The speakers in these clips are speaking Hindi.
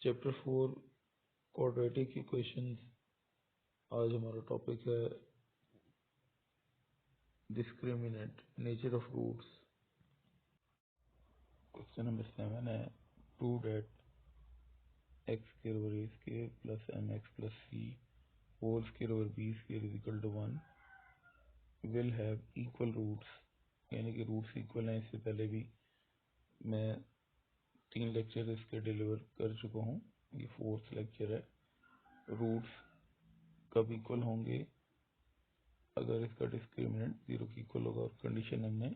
Chapter 4 quadratic equations. आज हमारा टॉपिक है discriminant, nature of roots. Question number 7 है prove that x square over a square plus m x plus c whole square over b square is equal to 1 will have equal roots. यानी कि रूट्स इक्वल हैं. इससे पहले भी मैं 3 लेक्चर इसके डिलीवर कर चुका हूँ. ये 4th लेक्चर है. रूट्स कब इक्वल होंगे? अगर इसका डिस्क्रिमिनेंट 0 की इक्वल होगा. और कंडीशन हमने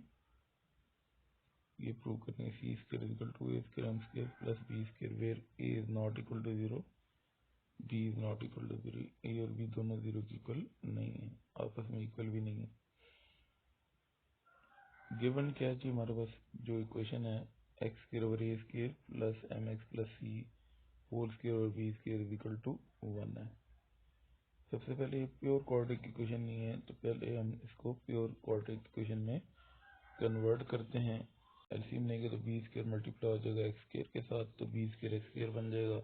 ये प्रूव करनी है. C square equal to a square m square plus b square where a is not equal to 0, b is not equal to 0. A और बी दोनों 0 की इक्वल नहीं है, आपस में इक्वल भी नहीं है. गिवन क्या है जी हमारे पास? जो इक्वेशन है x square over a square plus m x plus c whole square over b square is equal to 1 है. सबसे पहले ये प्योर क्वाड्रेटिक इक्वेशन नहीं है, तो पहले हम इसको प्योर क्वाड्रेटिक इक्वेशन में कन्वर्ट करते हैं. एलसीएम लेंगे तो बी स्क्वायर मल्टीप्लाई हो जाएगा एक्स स्क्वायर के साथ, तो बी स्क्वायर एक्स स्क्वायर बन जाएगा.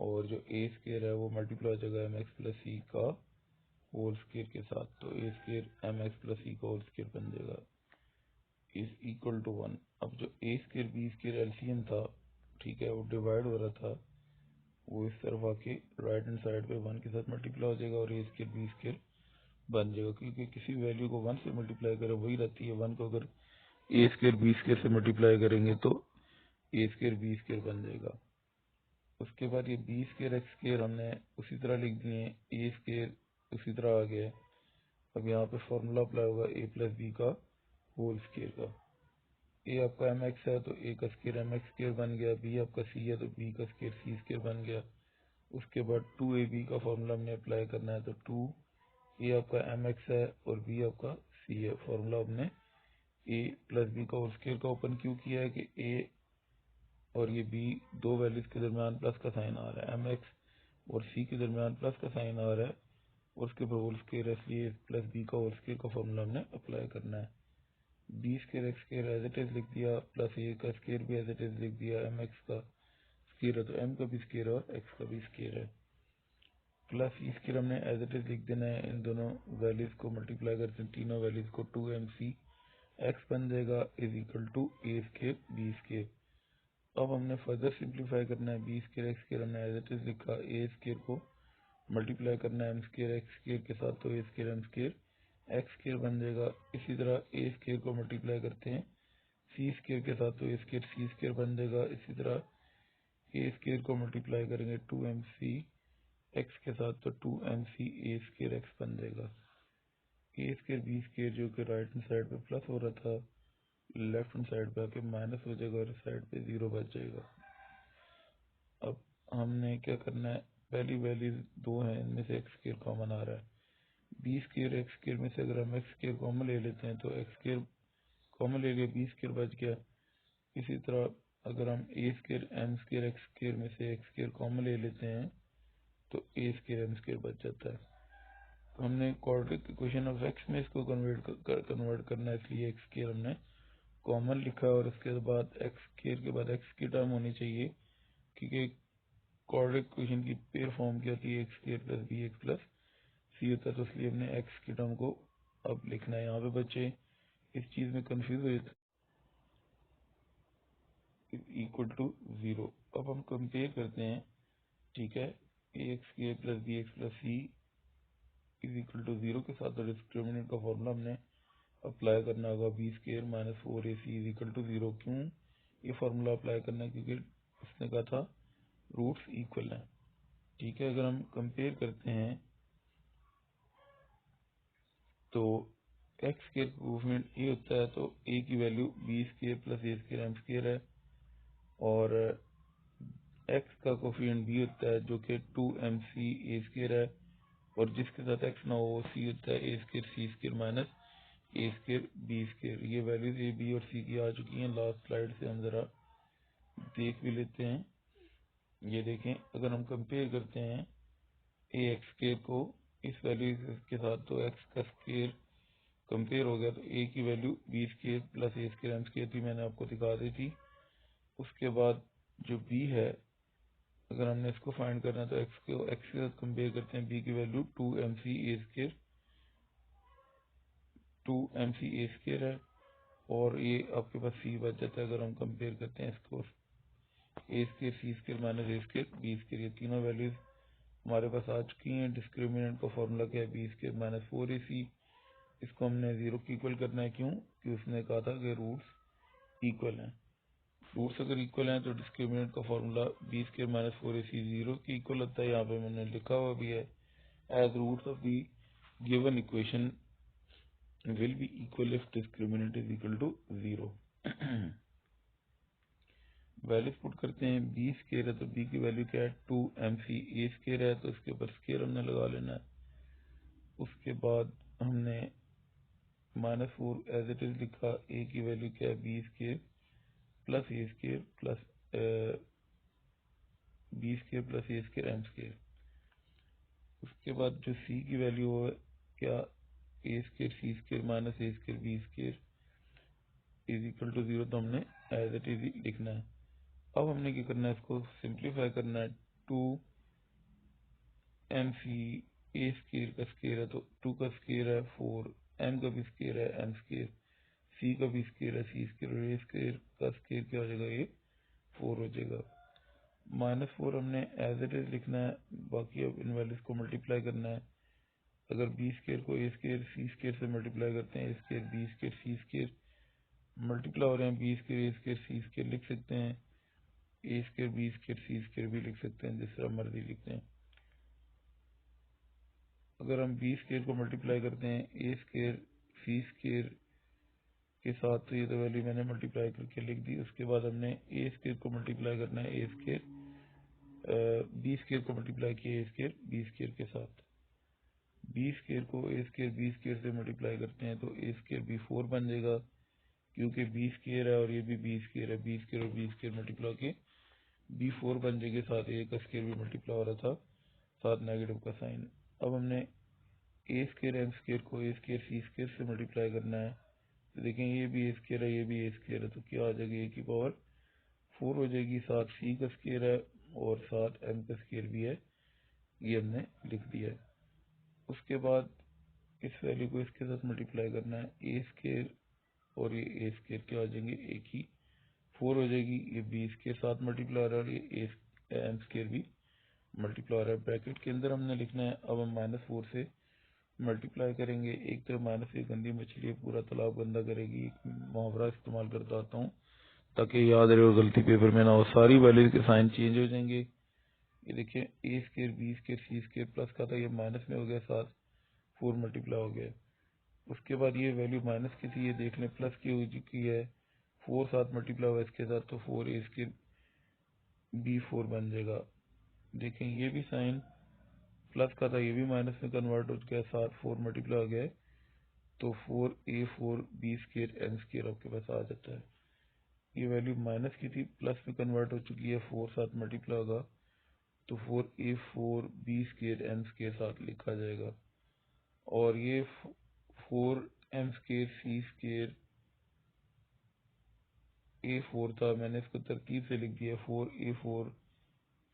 और जो ए स्क्वायर है वो मल्टीप्लाई हो जाएगा एम एक्स प्लस सी का होल स्क्वायर के साथ, तो a square M x plus सी का होल स्क्वायर बन जाएगा इज इक्वल टू 1. अब जो ए स्क्वायर बी स्क्वायर एलसीएम था, ठीक है, वो डिवाइड हो रहा था, वो इस तरफ आके राइट हैंड साइड पे 1 के साथ मल्टीप्लाई हो जाएगा और ए स्क्वायर बी स्क्वायर बन जाएगा. क्योंकि किसी वैल्यू को 1 से मल्टीप्लाई करें वही रहती है. 1 को अगर ए स्क्वायर बी स्क्वायर से मल्टीप्लाई करेंगे तो ए स्क्वायर बी स्क्वायर बन जाएगा. उसके बाद ये बी स्क्वायर एक्स स्क्वायर हमने उसी तरह लिख दिए. ए स्क्वायर उसी तरह आ गया. अब यहाँ पे फॉर्मूला अप्लाई होगा ए प्लस बी का होल स्क्वायर का. ए आपका एम एक्स है तो ए का स्क्वायर एम एक्स स्क्वायर बन गया. बी आपका सी है तो बी का स्क्वायर सी स्क्वायर बन गया. उसके बाद 2ab का फॉर्मूला हमने अप्लाई करना है, तो 2 ए आपका एम एक्स है और बी आपका सी है. फॉर्मूला हमने ए प्लस बी का होल स्क्वायर का ओपन क्यों किया है कि ए और ये बी दो वैल्यूज के दरमियान प्लस का साइन आ रहा है. एम एक्स और सी के दरमियान प्लस का साइन आ रहा है और उसके ऊपर होल स्क्वायर है, इसलिए प्लस बी का होल स्क्वायर का फॉर्मूला हमने अप्लाई करना है. B square x square as it is लिख दिया, प्लस ए का स्क्वायर भी एज इट इज लिख दिया. एम एक्स का स्क्वायर है तो एम का भी स्क्वायर और एक्स का भी स्क्वायर है. प्लस ई स्क्वायर हमने एज इट इज लिख देना है. इन दोनों वैल्यूज को मल्टीप्लाई करते हैं, तीनों वैल्यूज को 2mc एक्स बन जाएगा is equal to a square b square. अब हमने फर्दर सिंप्लीफाई करना है. बी स्क्वायर एक्स स्क्वायर हमने एज इट इज लिखा. ए स्क्वायर को मल्टीप्लाई करना है एम स्क्वायर एक्स स्क्वायर के साथ, तो a square m square x square बन जाएगा. इसी तरह ए स्क्वायर को मल्टीप्लाई करते हैं सी स्क्वायर के साथ, तो ए स्क्वायर सी स्क्वायर बन जाएगा. इसी तरह ए स्क्वायर को मल्टीप्लाई करेंगे 2mc एक्स के साथ, तो 2mc ए स्क्वायर एक्स बन जाएगा. ए स्क्वायर बी स्क्वायर जो कि राइट हैंड साइड पे प्लस हो रहा था, लेफ्ट हैंड साइड पे आके माइनस हो जाएगा और इस साइड पे 0 बच जाएगा. अब हमने क्या करना है? पहली वैल्यू 2 है, इनमें से एक्स स्क्वायर कॉमन आ रहा है. बी स्क्वायर एक्स स्क्वायर में से अगर हम एक्स स्क्वायर कॉमन ले लेते हैं तो एक्स स्क्वायर कॉमन ले लिया, बी स्क्वायर बच गया. इसी तरह अगर हम a square m square x square में से एक्स स्क्वायर कॉमन ले लेते हैं तो ए स्क्वायर एम स्क्वायर बच जाता है. तो हमने क्वाड्रेटिक इक्वेशन ऑफ एक्स में इसको कन्वर्ट करना है, इसलिए एक्स स्क्वायर हमने कॉमन लिखा और उसके बाद एक्स स्क्वायर के बाद एक्स की टर्म होनी चाहिए, क्योंकि क्वाड्रेटिक इक्वेशन की पेयर फॉर्म क्या होती है? X square plus b x plus c होता है. तो इसलिए हमने एक्स की टर्म को अब लिखना है. यहाँ पे बच्चे इस चीज में कंफ्यूज हो जाते हैं. Equal to 0. अब हम कंपेयर करते हैं, ठीक है. A x square plus b x plus c is equal to 0 के साथ डिस्क्रिमिनेंट का फॉर्मूला हमने अप्लाई करना होगा. B square minus 4ac is equal to 0. क्यों ये फॉर्मूला अप्लाई करना है? क्योंकि उसने कहा था रूट्स इक्वल हैं, ठीक है. अगर हम कंपेयर करते हैं तो एक्स स्क्वायर का कोफिशिएंट ए होता है, तो ए की वैल्यू बी स्क्वायर प्लस ए स्क्वायर एम स्क्वायर है. और एक्स का कोफिशिएंट बी होता है जो कि 2mc ए स्क्वायर है. और जिसके साथ एक्स ना हो सी होता है ए स्क्वायर सी स्क्वायर माइनस ए स्क्वायर बी स्क्वायर. ये वैल्यूज ए बी और सी की आ चुकी हैं लास्ट स्लाइड से. हम जरा देख भी लेते हैं। ये देखें, अगर हम कंपेयर करते हैं ए एक्स स्केयर को इस वैल्यू के साथ, तो एक्स का स्केयर कंपेयर हो गया, तो ए की वैल्यू बी स्केयर प्लस ए स्केयर एम स्केयर थी, मैंने आपको दिखा दी थी। उसके बाद जो बी है, अगर हमने इसको फाइंड करना है तो एक्स के साथ कंपेयर करते हैं, बी की वैल्यू 2mc ए स्केयर 2mc ए स्केयर है, और ये आपके पास सी बच जाता है। अगर हम कंपेयर करते हैं इसको ए square C square minus A square B square, ये तीनों वैल्यूज हमारे पास आ चुकी हैं। डिस्क्रिमिनेंट का फॉर्मूला क्या है, बी स्केयर माइनस 4ac। इसको हमने 0 की इक्वल करना है, क्यों कि उसने कहा था कि रूट्स इक्वल हैं। रूट्स अगर इक्वल हैं तो डिस्क्रिमिनेंट का formula B square minus 4ac 0 की इक्वल होता है। यहाँ पे मैंने लिखा हुआ भी है, as roots of the given equation will be equal if discriminant is equal to 0। Values put करते हैं, बी स्केयर है तो बी की वैल्यू क्या है 2mc, ए स्केयर है तो इसके ऊपर स्केयर हमने लगा लेना है। उसके बाद हमने -4 एज इट इज लिखा, ए की वैल्यू क्या है बी स्केयर प्लस ए square plus B square plus ए स्केयर एम स्केयर। उसके बाद जो सी की वैल्यू है क्या, A square C square minus A square B square is equal to 0, तो हमने एज इट इज लिखना है। अब हमने क्या करना है, इसको सिंप्लीफाई करना है। 2mc ए स्केयर का स्केयर है तो 2 का स्केयर है 4, m का भी स्केयर है m स्केयर, c का भी स्केयर है c स्केयर, और ए स्केयर का स्केयर क्या हो जाएगा, ये 4 हो जाएगा। -4 हमने एज इट इज लिखना है, बाकी अब इन वैल्यूज को मल्टीप्लाई करना है। अगर बी स्केयर को ए स्केयर सी स्केयर से मल्टीप्लाई करते हैं, ए square B square C square multiply हो रहे हैं, बी स्केयर ए स्केयर सी स्केयर लिख सकते हैं, ए square B square C square भी लिख सकते हैं, जिस तरह मर्जी लिखते हैं। अगर हम बी स्केयर को मल्टीप्लाई करते हैं ए स्केयर सी स्केयर के साथ, तो ये तो वैल्यू मैंने मल्टीप्लाई करके लिख दी। उसके बाद हमने ए स्केयर को मल्टीप्लाई करना है ए स्केयर बी स्केयर को मल्टीप्लाई किया ए स्केयर बी स्केयर के साथ। बी स्केयर को ए स्केयर बी स्केयर से मल्टीप्लाई करते हैं तो ए स्केयर बी 4 बन जाएगा, क्योंकि बी स्केयर है और ये भी बी स्केयर है, बी स्केयर और बी स्केयर मल्टीप्लाई के बी 4 बन जाएगी। साथ ए का स्केयर भी मल्टीप्लाई हो रहा था, साथ नेगेटिव का साइन। अब हमने ए स्केयर एम स्केयर को ए स्केयर सी स्केयर से मल्टीप्लाई करना है, तो देखें ये भी ए स्केयर है ये भी ए स्केयर है, तो क्या आ जाएगी, ए की पावर 4 हो जाएगी। साथ सी का स्केयर है और साथ एम का स्केयर भी है, ये हमने लिख दिया है। उसके बाद इस वैल्यू को इसके साथ मल्टीप्लाई करना है, ए स्केयर और ये ए स्केयर क्या आ जाएंगे, एक ही 4 हो जाएगी। ये बी स्केयर साथ मल्टीप्लाई हो रहा है और ये एम स्केयर भी मल्टीप्लाई हो रहा है। ब्रैकेट के अंदर हमने लिखना है। अब हम -4 से मल्टीप्लाई करेंगे। एक तो माइनस एक गंदी मछली है, पूरा तालाब गंदा करेगी। एक मुहावरा इस्तेमाल करता आता हूँ ताकि याद रहे और गलती पेपर में ना हो। सारी वैल्यूज के साइन चेंज हो जाएंगे। ये देखिए ए square B square C square plus का था, ये माइनस में हो गया, साथ 4 मल्टीप्लाई हो गया। उसके बाद ये वैल्यू माइनस की थी, ये देख लें प्लस की हो चुकी है, 4 साथ मल्टीप्लाई हुआ इसके साथ, तो 4 ए स्केयर बी 4 बन जाएगा। देखें ये भी साइन प्लस का था, ये भी माइनस में कन्वर्ट हो गया, साथ 4 मल्टीप्लाई हो गया, तो 4a4 B square M square आपके पास आ जाता है। ये वैल्यू माइनस की थी, प्लस में कन्वर्ट हो चुकी है, 4 साथ मल्टीप्लाई होगा तो 4a4 B square M square साथ लिखा जाएगा। और ये 4m square C square a4 था, मैंने इसको तरतीब से लिख दिया 4a4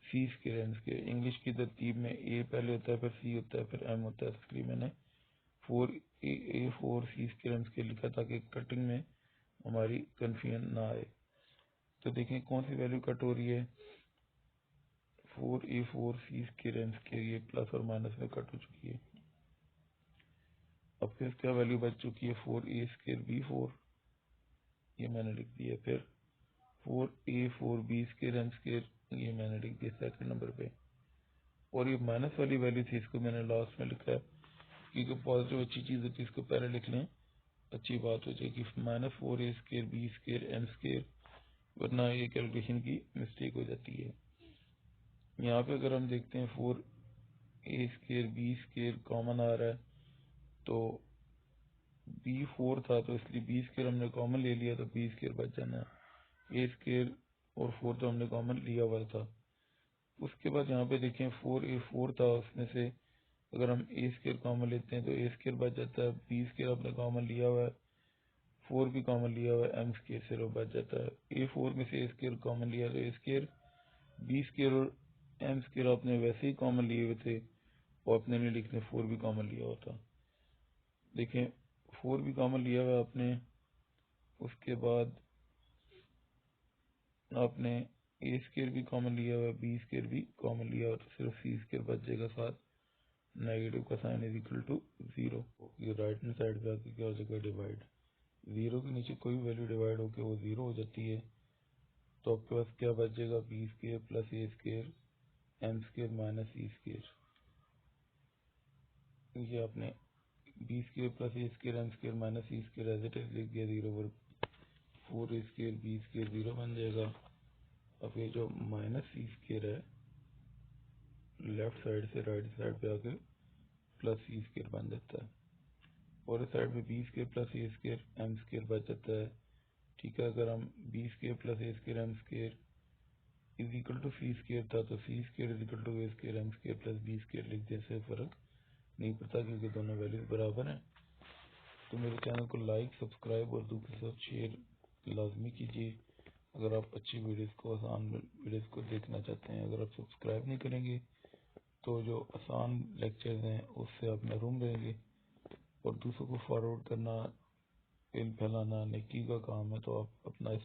सी स्केयर एम स्केयर। इंग्लिश की तरतीब में ए पहले होता है, फिर सी होता है, फिर एम होता है, इसलिए मैंने 4a4 सी स्केयर एम स्केयर लिखा ताकि कटिंग में हमारी कंफ्यूजन ना आए। तो देखें कौन सी वैल्यू कट हो रही है, 4a4 सी स्केयर एम स्केयर, ये प्लस और माइनस में कट हो चुकी है। अब फिर क्या वैल्यू बच चुकी है, 4a स्केयर बी 4, ये मैंने लिख दिया। फिर 4a4 B square M square, ये मैंने लिख दिया सेकंड नंबर पे। और ये माइनस वाली वैल्यू थी, इसको मैंने लास्ट में लिखा है, क्योंकि पॉजिटिव अच्छी चीज़ होती है, इसको पहले लिख लें, अच्छी बात हो जाएगी। -4a square B square M square, वरना ये कैलकुलेशन की मिस्टेक हो जाती है। यहाँ पे अगर हम देखते हैं 4a square B square common आ रहा है, तो b4 था तो इसलिए बी स्केयर हमने कॉमन ले लिया, तो बी स्केयर बच जाना है। ए स्केयर और 4 तो हमने कॉमन लिया हुआ था। उसके बाद यहाँ पे देखें 4 था, उसमें से अगर हम ए स्केयर कॉमन लेते हैं तो ए स्केयर बच जाता है, बी स्केयर आपने कॉमन लिया हुआ है, 4 भी कॉमन लिया हुआ है, एम स्केयर से बच जाता है। A4 में से ए स्केयर कॉमन लिया तो ए स्केयर, बी स्केयर और एम स्केयर आपने वैसे ही कॉमन लिए हुए थे और अपने लिए लिखने 4 भी कॉमन लिया हुआ था। देखें 4 भी कॉमन लिया हुआ है आपने, उसके बाद आपने ए स्केयर भी कॉमन लिया हुआ है, बी स्केयर भी कॉमन लिया हुआ, तो सिर्फ सी स्केयर बच जाएगा साथ, नेगेटिव का साइन इज इक्वल टू 0। ये राइट हैंड साइड पे आके क्या हो जाएगा, डिवाइड। 0 के नीचे कोई वैल्यू डिवाइड होके वो 0 हो जाती है, तो आपके पास क्या बच जाएगा, बी स्केयर प्लस ए square M square minus c square. ये आपने b square plus A square M square minus c square as it is लिख दिया, 0 over 4 a square B square 0 बन जाएगा। अब ये जो माइनस सी स्केयर है लेफ्ट साइड से राइट साइड पे आके प्लस सी स्केयर बन जाता है, और इस साइड पे बी स्केयर प्लस ए स्केयर एम स्केयर बच जाता है। ठीक है, अगर हम b square plus A square M square is equal to c square था तो c square is equal to a square M square plus B square लिख देने से फर्क नहीं पड़ता, क्योंकि दोनों वैल्यूज बराबर हैं। तो मेरे चैनल को लाइक, सब्सक्राइब और दूसरे के साथ शेयर लाजमी कीजिए अगर आप अच्छी वीडियोस को, आसान वीडियोस को देखना चाहते हैं। अगर आप सब्सक्राइब नहीं करेंगे तो जो आसान लेक्चर्स हैं उससे आप महरूम रहेंगे, और दूसरों को फॉरवर्ड करना, इल्म फैलाना नेकी का काम है, तो आप अपना